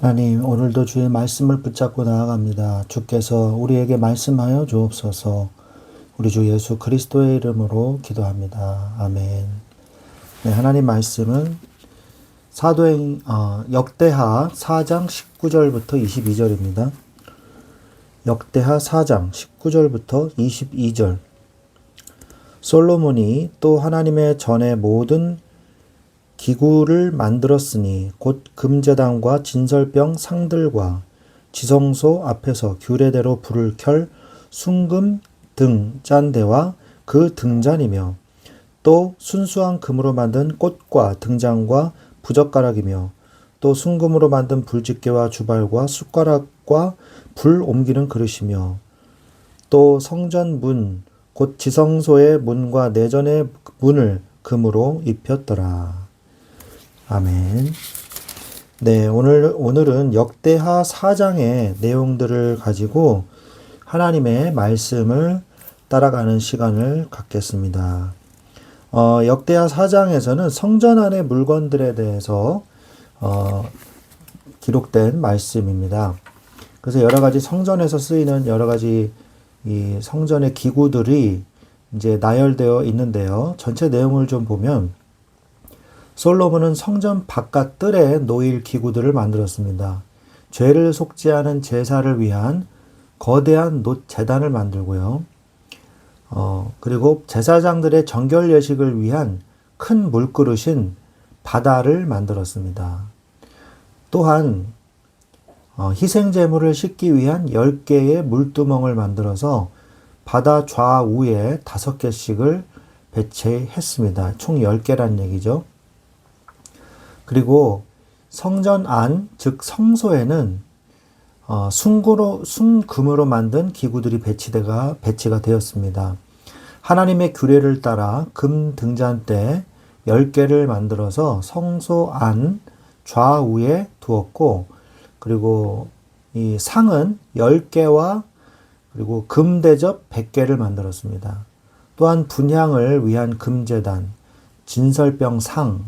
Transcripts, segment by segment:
하나님, 오늘도 주의 말씀을 붙잡고 나아갑니다. 주께서 우리에게 말씀하여 주옵소서. 우리 주 예수 그리스도의 이름으로 기도합니다. 아멘. 네, 하나님 말씀은 역대하 4장 19절부터 22절입니다. 역대하 4장 19절부터 22절. 솔로몬이 또 하나님의 전에 모든 기구를 만들었으니 곧 금제단과 진설병 상들과 지성소 앞에서 규례대로 불을 켤 순금 등잔대와 그 등잔이며 또 순수한 금으로 만든 꽃과 등잔과 부젓가락이며 또 순금으로 만든 불집게와 주발과 숟가락과 불 옮기는 그릇이며 또 성전 문 곧 지성소의 문과 내전의 문을 금으로 입혔더라. 아멘. 네, 오늘은 역대하 4장의 내용들을 가지고 하나님의 말씀을 따라가는 시간을 갖겠습니다. 역대하 4장에서는 성전 안의 물건들에 대해서 기록된 말씀입니다. 그래서 여러 가지 성전에서 쓰이는 여러 가지 이 성전의 기구들이 이제 나열되어 있는데요. 전체 내용을 좀 보면 솔로몬은 성전 바깥 뜰에 놓일 기구들을 만들었습니다. 죄를 속죄하는 제사를 위한 거대한 놋 제단을 만들고요. 그리고 제사장들의 정결 예식을 위한 큰 물그릇인 바다를 만들었습니다. 또한 희생 제물을 싣기 위한 10개의 물두멍을 만들어서 바다 좌우에 5개씩을 배치했습니다. 총 10개란 얘기죠. 그리고 성전 안, 즉 성소에는 순금으로 만든 기구들이 배치가 되었습니다. 하나님의 규례를 따라 금 등잔대 10개를 만들어서 성소 안 좌우에 두었고, 그리고 이 상은 10개와 그리고 금 대접 100개를 만들었습니다. 또한 분향을 위한 금제단, 진설병 상,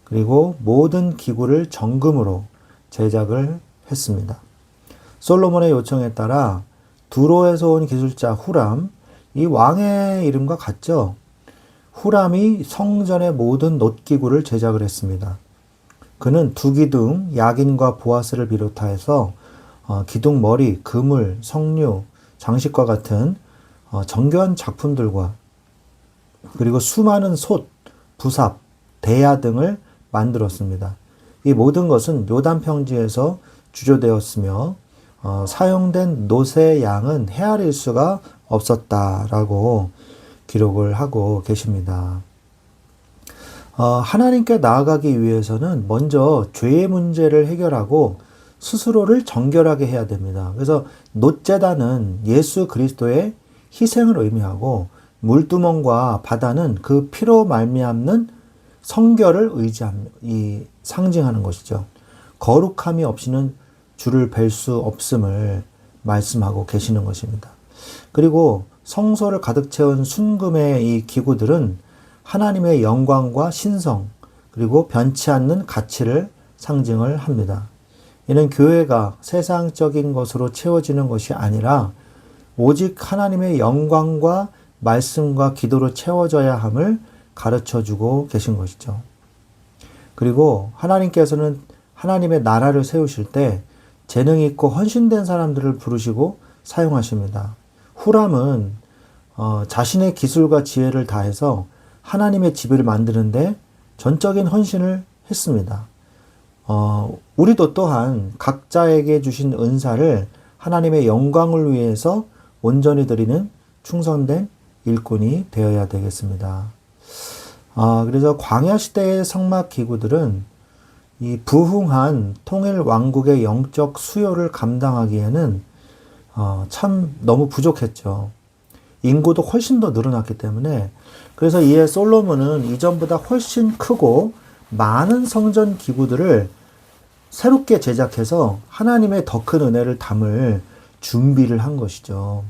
그리고 모든 기구를 정금으로 제작을 했습니다. 솔로몬의 요청에 따라 두로에서 온 기술자 후람, 이 왕의 이름과 같죠? 후람이 성전의 모든 놋기구를 제작을 했습니다. 그는 두기둥, 야긴과 보아스를 비롯해서 기둥 머리, 그물, 석류, 장식과 같은 정교한 작품들과 그리고 수많은 솥, 부삽, 대야 등을 만들었습니다. 이 모든 것은 요단 평지에서 주조되었으며 사용된 놋의 양은 헤아릴 수가 없었다라고 기록을 하고 계십니다. 하나님께 나아가기 위해서는 먼저 죄의 문제를 해결하고 스스로를 정결하게 해야 됩니다. 그래서 놋제단은 예수 그리스도의 희생을 의미하고 물두멍과 바다는 그 피로 말미암는 성결을 상징하는 것이죠. 거룩함이 없이는 주를 뵐 수 없음을 말씀하고 계시는 것입니다. 그리고 성소를 가득 채운 순금의 이 기구들은 하나님의 영광과 신성, 그리고 변치 않는 가치를 상징을 합니다. 이는 교회가 세상적인 것으로 채워지는 것이 아니라 오직 하나님의 영광과 말씀과 기도로 채워져야 함을 가르쳐주고 계신 것이죠. 그리고 하나님께서는 하나님의 나라를 세우실 때 재능 있고 헌신된 사람들을 부르시고 사용하십니다. 후람은 자신의 기술과 지혜를 다해서 하나님의 집을 만드는데 전적인 헌신을 했습니다. 우리도 또한 각자에게 주신 은사를 하나님의 영광을 위해서 온전히 드리는 충성된 일꾼이 되어야 되겠습니다. 그래서 광야 시대의 성막 기구들은 이 부흥한 통일 왕국의 영적 수요를 감당하기에는 참 너무 부족했죠. 인구도 훨씬 더 늘어났기 때문에, 그래서 이에 솔로몬은 이전보다 훨씬 크고 많은 성전 기구들을 새롭게 제작해서 하나님의 더 큰 은혜를 담을 준비를 한 것이죠.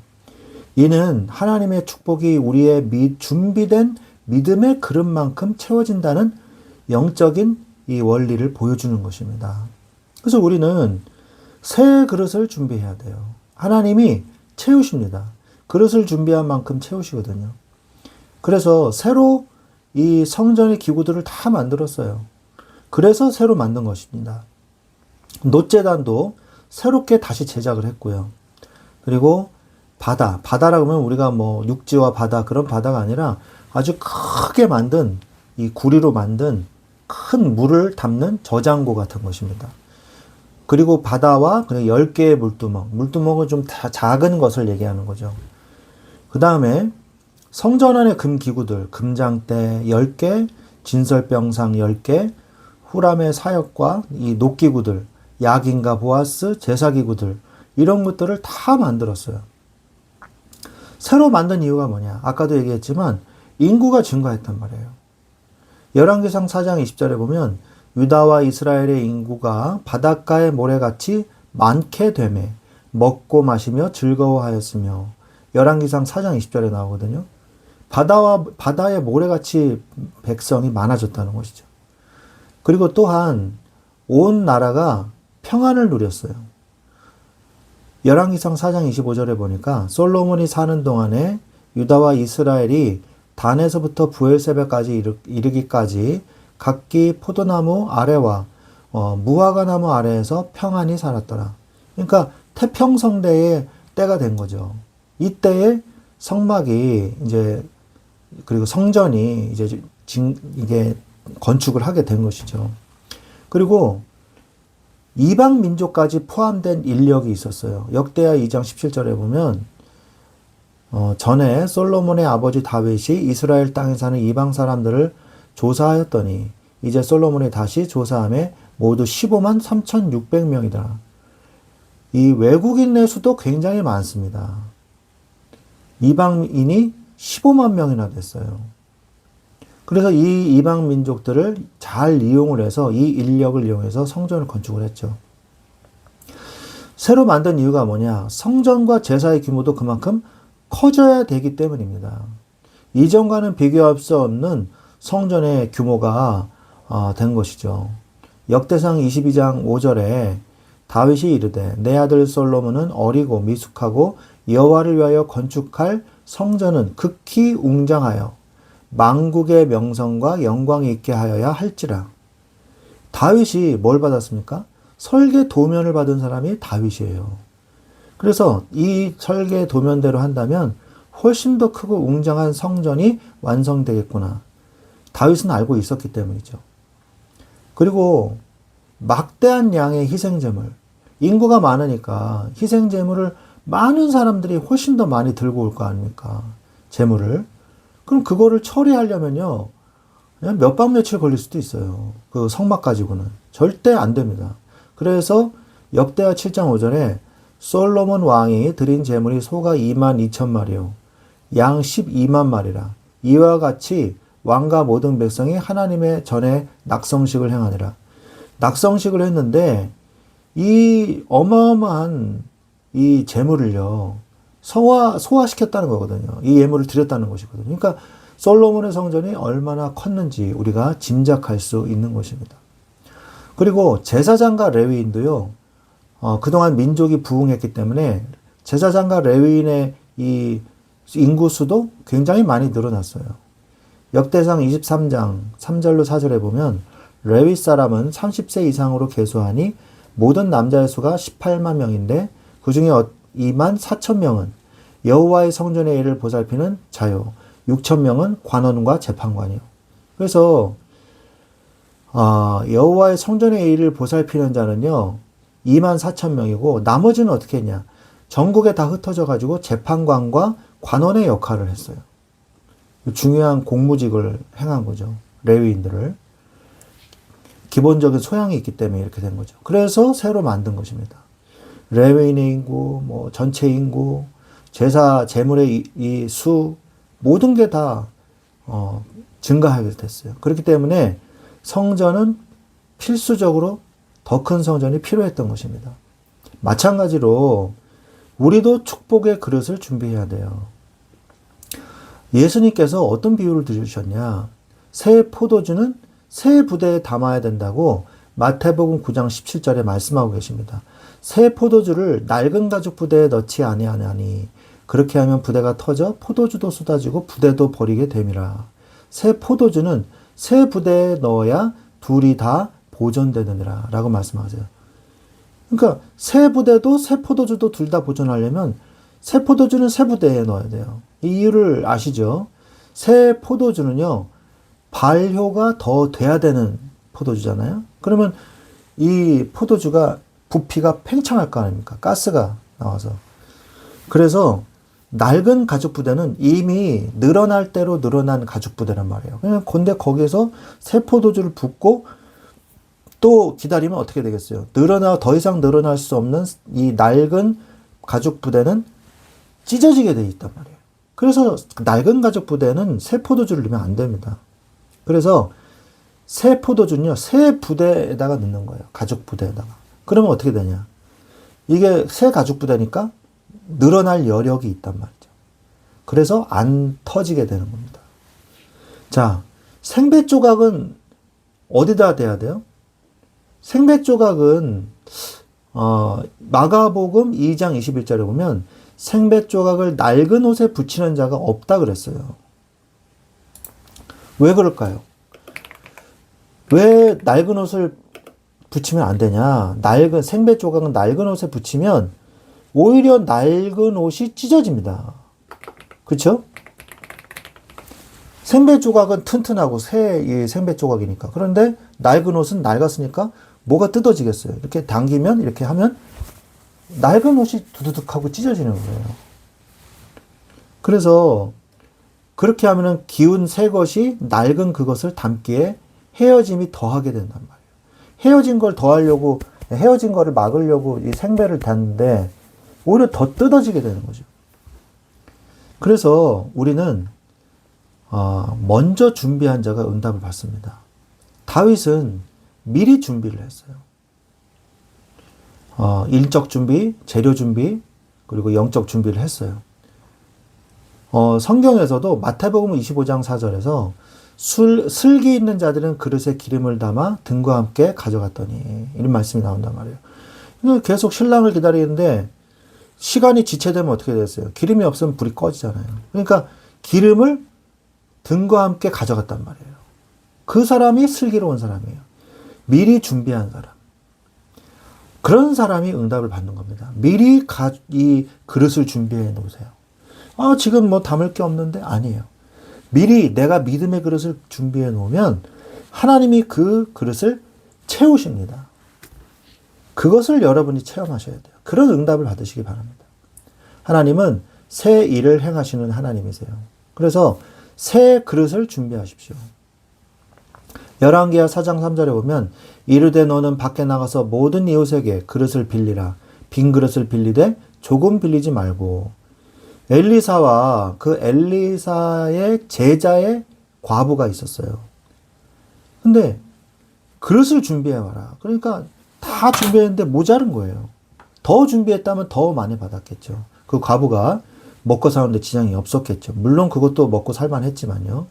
이는 하나님의 축복이 우리의 준비된 믿음의 그릇만큼 채워진다는 영적인 이 원리를 보여주는 것입니다. 그래서 우리는 새 그릇을 준비해야 돼요. 하나님이 채우십니다. 그릇을 준비한 만큼 채우시거든요. 그래서 새로 이 성전의 기구들을 다 만들었어요. 그래서 새로 만든 것입니다. 놋제단도 새롭게 다시 제작을 했고요. 그리고 바다라고 하면 우리가 뭐 육지와 바다 그런 바다가 아니라 아주 크게 만든 이 구리로 만든 큰 물을 담는 저장고 같은 것입니다. 그리고 바다와 10개의 물두멍은 좀 다 작은 것을 얘기하는 거죠. 그 다음에 성전 안의 금기구들, 금장대 10개, 진설병상 10개, 후람의 사역과 이 녹기구들, 야긴과 보아스, 제사기구들 이런 것들을 다 만들었어요. 새로 만든 이유가 뭐냐? 아까도 얘기했지만 인구가 증가했단 말이에요. 열왕기상 4장 20절에 보면 유다와 이스라엘의 인구가 바닷가의 모래같이 많게 되매 먹고 마시며 즐거워하였으며 열왕기상 4장 20절에 나오거든요. 바다의 모래같이 백성이 많아졌다는 것이죠. 그리고 또한 온 나라가 평안을 누렸어요. 열왕기상 4장 25절에 보니까 솔로몬이 사는 동안에 유다와 이스라엘이 단에서부터 부엘세바까지 이르기까지 각기 포도나무 아래와 무화과 나무 아래에서 평안히 살았더라. 그러니까 태평성대의 때가 된 거죠. 이때에 성막이 이제 그리고 성전이 이제 이게 건축을 하게 된 것이죠. 그리고 이방 민족까지 포함된 인력이 있었어요. 역대하 2장 17절에 보면 전에 솔로몬의 아버지 다윗이 이스라엘 땅에 사는 이방 사람들을 조사하였더니 이제 솔로몬이 다시 조사함에 모두 15만 3,600명이더라. 이 외국인의 수도 굉장히 많습니다. 이방인이 15만 명이나 됐어요. 그래서 이 이방 민족들을 잘 이용을 해서 이 인력을 이용해서 성전을 건축을 했죠. 새로 만든 이유가 뭐냐? 성전과 제사의 규모도 그만큼 커져야 되기 때문입니다. 이전과는 비교할 수 없는 성전의 규모가 된 것이죠. 역대상 22장 5절에 다윗이 이르되 내 아들 솔로몬은 어리고 미숙하고 여호와를 위하여 건축할 성전은 극히 웅장하여 만국의 명성과 영광이 있게 하여야 할지라. 다윗이 뭘 받았습니까? 설계 도면을 받은 사람이 다윗이에요. 그래서 이 설계 도면대로 한다면 훨씬 더 크고 웅장한 성전이 완성되겠구나. 다윗은 알고 있었기 때문이죠. 그리고 막대한 양의 희생제물, 인구가 많으니까 희생제물을 많은 사람들이 훨씬 더 많이 들고 올 거 아닙니까? 제물을. 그럼 그거를 처리하려면요, 그냥 몇 밤 며칠 걸릴 수도 있어요. 그 성막 가지고는. 절대 안 됩니다. 그래서 역대하 7장 5절에 솔로몬 왕이 드린 제물이 소가 2만 2천 마리요, 양 12만 마리라. 이와 같이 왕과 모든 백성이 하나님의 전에 낙성식을 행하니라. 낙성식을 했는데 이 어마어마한 이 제물을요, 소화시켰다는 거거든요. 이 예물을 드렸다는 것이거든요. 그러니까 솔로몬의 성전이 얼마나 컸는지 우리가 짐작할 수 있는 것입니다. 그리고 제사장과 레위인도요, 그동안 민족이 부흥했기 때문에 제사장과 레위인의 이 인구수도 굉장히 많이 늘어났어요. 역대상 23장 3절로 4절에 보면 레위 사람은 30세 이상으로 계수하니 모든 남자의 수가 18만 명인데 그 중에 2만 4천 명은 여호와의 성전의 일을 보살피는 자요, 6천 명은 관원과 재판관이요. 그래서 여호와의 성전의 일을 보살피는 자는요 2만 4천 명이고 나머지는 어떻게 했냐? 전국에 다 흩어져 가지고 재판관과 관원의 역할을 했어요. 중요한 공무직을 행한 거죠. 레위인들을. 기본적인 소양이 있기 때문에 이렇게 된 거죠. 그래서 새로 만든 것입니다. 레위인의 인구, 전체 인구, 제사, 제물의 이 수, 모든 게 다, 증가하게 됐어요. 그렇기 때문에 성전은 필수적으로 더 큰 성전이 필요했던 것입니다. 마찬가지로 우리도 축복의 그릇을 준비해야 돼요. 예수님께서 어떤 비유를 들으셨냐? 새 포도주는 새 부대에 담아야 된다고 마태복음 9장 17절에 말씀하고 계십니다. 새 포도주를 낡은 가죽 부대에 넣지 아니하나니 그렇게 하면 부대가 터져 포도주도 쏟아지고 부대도 버리게 됨이라. 새 포도주는 새 부대에 넣어야 둘이 다 보존되느니라 라고 말씀하세요. 그러니까 새 부대도 새 포도주도 둘 다 보존하려면 새 포도주는 새 부대에 넣어야 돼요. 이 이유를 아시죠? 새 포도주는요, 발효가 더 돼야 되는 포도주잖아요. 그러면 이 포도주가 부피가 팽창할 거 아닙니까? 가스가 나와서. 그래서 낡은 가죽 부대는 이미 늘어날 대로 늘어난 가죽 부대란 말이에요. 근데 거기에서 새 포도주를 붓고 또 기다리면 어떻게 되겠어요? 더 이상 늘어날 수 없는 이 낡은 가죽 부대는 찢어지게 돼 있단 말이에요. 그래서 낡은 가죽 부대는 새 포도주를 넣으면 안 됩니다. 그래서 새 포도주는요, 새 부대에다가 넣는 거예요. 가죽 부대에다가. 그러면 어떻게 되냐? 이게 새 가죽 부대니까 늘어날 여력이 있단 말이죠. 그래서 안 터지게 되는 겁니다. 자, 생배 조각은 어디다 대야 돼요? 생배 조각은 마가복음 2장 21절에 보면 생배 조각을 낡은 옷에 붙이는 자가 없다 그랬어요. 왜 그럴까요? 왜 낡은 옷을 붙이면 안 되냐? 생배 조각은 낡은 옷에 붙이면 오히려 낡은 옷이 찢어집니다. 그렇죠? 생배 조각은 튼튼하고 새 생배 조각이니까. 그런데 낡은 옷은 낡았으니까 뭐가 뜯어지겠어요? 이렇게 당기면 이렇게 하면 낡은 옷이 두두둑하고 찢어지는 거예요. 그래서 그렇게 하면은 기운 새 것이 낡은 그것을 담기에 헤어짐이 더하게 된단 말이에요. 헤어진 거를 막으려고 이 생배를 닫는데 오히려 더 뜯어지게 되는 거죠. 그래서 우리는 먼저 준비한 자가 응답을 받습니다. 다윗은 미리 준비를 했어요. 일적 준비, 재료 준비, 그리고 영적 준비를 했어요. 성경에서도 마태복음 25장 4절에서 슬기 있는 자들은 그릇에 기름을 담아 등과 함께 가져갔더니 이런 말씀이 나온단 말이에요. 계속 신랑을 기다리는데 시간이 지체되면 어떻게 됐어요? 기름이 없으면 불이 꺼지잖아요. 그러니까 기름을 등과 함께 가져갔단 말이에요. 그 사람이 슬기로운 사람이에요. 미리 준비한 사람. 그런 사람이 응답을 받는 겁니다. 미리 이 그릇을 준비해 놓으세요. 지금 뭐 담을 게 없는데? 아니에요. 미리 내가 믿음의 그릇을 준비해 놓으면 하나님이 그 그릇을 채우십니다. 그것을 여러분이 체험하셔야 돼요. 그런 응답을 받으시기 바랍니다. 하나님은 새 일을 행하시는 하나님이세요. 그래서 새 그릇을 준비하십시오. 열왕기하 4장 3절에 보면 이르되 너는 밖에 나가서 모든 이웃에게 그릇을 빌리라. 빈 그릇을 빌리되 조금 빌리지 말고. 엘리사와 그 엘리사의 제자의 과부가 있었어요. 근데 그릇을 준비해와라. 그러니까 다 준비했는데 모자른 거예요. 더 준비했다면 더 많이 받았겠죠. 그 과부가 먹고 사는데 지장이 없었겠죠. 물론 그것도 먹고 살만했지만요.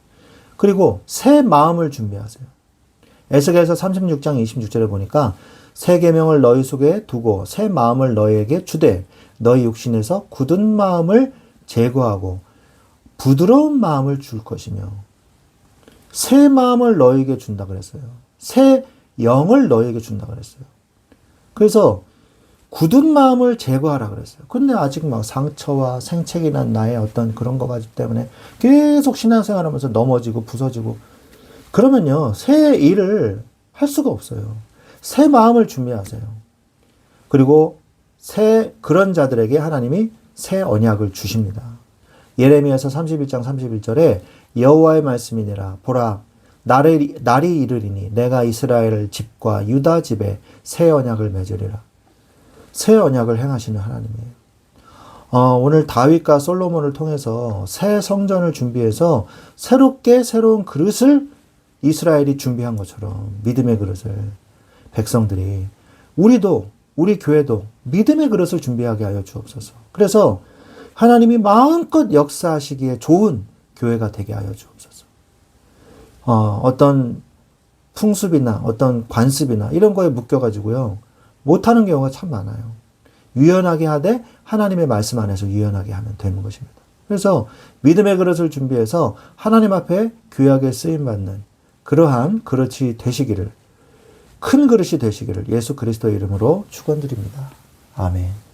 그리고 새 마음을 준비하세요. 에스겔서 36장 26절에 보니까 새 계명을 너희 속에 두고 새 마음을 너희에게 주되 너희 육신에서 굳은 마음을 제거하고 부드러운 마음을 줄 것이며 새 마음을 너희에게 준다 그랬어요. 새 영을 너희에게 준다 그랬어요. 그래서 굳은 마음을 제거하라 그랬어요. 근데 아직 막 상처와 생책이 난 나의 어떤 그런 거 가지고 때문에 계속 신앙생활 하면서 넘어지고 부서지고 그러면요, 새 일을 할 수가 없어요. 새 마음을 준비하세요. 그리고 그런 자들에게 하나님이 새 언약을 주십니다. 예레미야서 31장 31절에 여호와의 말씀이니라. 보라, 날이 이르리니 내가 이스라엘 집과 유다 집에 새 언약을 맺으리라. 새 언약을 행하시는 하나님이에요. 오늘 다윗과 솔로몬을 통해서 새 성전을 준비해서 새로운 그릇을 이스라엘이 준비한 것처럼 믿음의 그릇을 백성들이 우리 교회도 믿음의 그릇을 준비하게 하여 주옵소서. 그래서 하나님이 마음껏 역사하시기에 좋은 교회가 되게 하여 주옵소서. 어떤 풍습이나 어떤 관습이나 이런 거에 묶여가지고요. 못하는 경우가 참 많아요. 유연하게 하되 하나님의 말씀 안에서 유연하게 하면 되는 것입니다. 그래서 믿음의 그릇을 준비해서 하나님 앞에 귀하게 쓰임받는 그러한 그릇이 되시기를, 큰 그릇이 되시기를 예수 그리스도의 이름으로 축원드립니다. 아멘.